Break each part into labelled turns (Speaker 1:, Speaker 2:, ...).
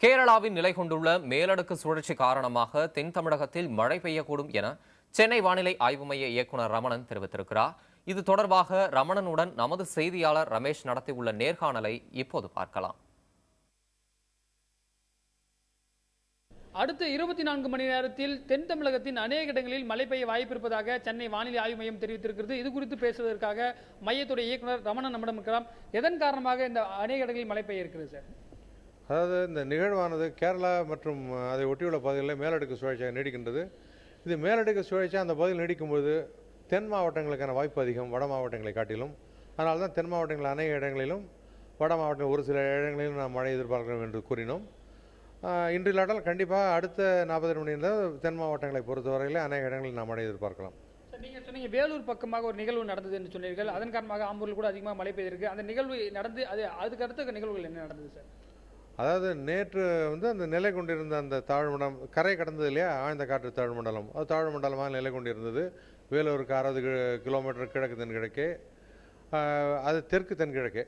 Speaker 1: கேரளாவின் நிலை கொண்டுள்ள மேலடுக்கு சுழற்சி காரணமாக தென் தமிழகத்தில் மழை பெய்யக்கூடும் என சென்னை வானிலை ஆய்வு மைய இயக்குநர் ரமணன் தெரிவித்திருக்கிறார். இது தொடர்பாக ரமணனுடன் நமது செய்தியாளர் ரமேஷ் நடத்தியுள்ள நேர்காணலை இப்போது பார்க்கலாம்.
Speaker 2: அடுத்த 24 மணி நேரத்தில் தென் தமிழகத்தின் அநேக இடங்களில் மழை பெய்ய வாய்ப்பு இருப்பதாக சென்னை வானிலை ஆய்வு மையம் தெரிவித்திருக்கிறது. இது குறித்து பேசுவதற்காக மையத்துடைய இயக்குநர் ரமணன் நம்மிடம் இருக்கிறார். எதன் காரணமாக இந்த அநேக இடங்களில் மழை பெய்ய இருக்கிறது சார்?
Speaker 3: அதாவது இந்த நிகழ்வானது கேரளா மற்றும் அதை ஒட்டியுள்ள பகுதிகளில் மேலடுக்கு சுழற்சியாக நீடிக்கின்றது. இது மேலடுக்கு சுழற்சியாக அந்த பகுதியில் நீடிக்கும்போது தென் மாவட்டங்களுக்கான வாய்ப்பு அதிகம் வட மாவட்டங்களை காட்டிலும். அதனால தான் தென் மாவட்டங்கள் அநேக இடங்களிலும் வட மாவட்டங்கள் ஒரு சில இடங்களிலும் நாம் மழை எதிர்பார்க்கிறோம் என்று கூறினோம். இன்று இல்லாட்டால் கண்டிப்பாக அடுத்த 40 மணி நேரம் தென் மாவட்டங்களை பொறுத்தவரையில் அநேக இடங்களில் நாம் மழை எதிர்பார்க்கலாம்.
Speaker 2: நீங்கள் சொன்னீங்க வேலூர் பக்கமாக ஒரு நிகழ்வு நடந்தது என்று சொன்னீர்கள். அதன் காரணமாக ஆம்பூரில் கூட அதிகமாக மழை பெய்திருக்கு. அந்த நிகழ்வு நடந்து அதுக்கு அடுத்த நிகழ்வுகள் என்ன நடந்தது சார்?
Speaker 3: அதாவது நேற்று அந்த நிலை கொண்டிருந்த அந்த தாழ்மண்டலம் கரை கடந்தது இல்லையா, ஆழ்ந்த காற்று தாழ்மண்டலம், அது தாழ்மண்டலமாக நிலை கொண்டிருந்தது. வேலூருக்கு 60 கிலோமீட்டர் கிழக்கு தென்கிழக்கே, அது தெற்கு தென்கிழக்கே.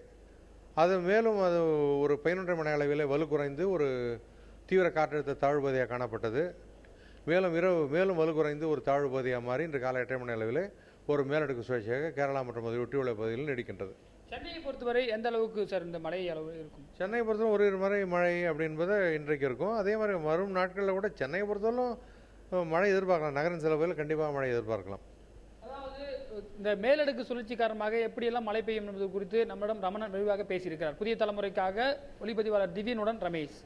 Speaker 3: அது மேலும் அது ஒரு 11 மணி அளவில் வலு குறைந்து ஒரு தீவிர காற்றழுத்த தாழ்வு பகுதியாக காணப்பட்டது. மேலும் வலு குறைந்து ஒரு தாழ்வு பகுதியாக மாறி இன்று காலை 8 மணி அளவில் ஒரு மேலடுக்கு சுழற்சியாக கேரளா மற்றும் அதை ஒட்டியுள்ள பகுதியில் நீடிக்கின்றது.
Speaker 2: சென்னையை பொறுத்தவரை எந்த அளவுக்கு சார் இந்த மழை அளவு இருக்கும்?
Speaker 3: சென்னையை பொறுத்தவரை ஒரு முறை மழை அப்படின்பது இன்றைக்கு இருக்கும். அதே மாதிரி வரும் நாட்களில் கூட சென்னையை பொறுத்தவரைக்கும் மழை எதிர்பார்க்கலாம். நகரின் சில பகுதியில் கண்டிப்பாக மழை எதிர்பார்க்கலாம்.
Speaker 2: அதாவது இந்த மேலடுக்கு சுழற்சி காரணமாக எப்படியெல்லாம் மழை பெய்யும் என்பது குறித்து நம்மிடம் ரமணன் விரிவாக பேசியிருக்கிறார். புதிய தலைமுறைக்காக ஒளிப்பதிவாளர் திவ்யனுடன் ரமேஷ்.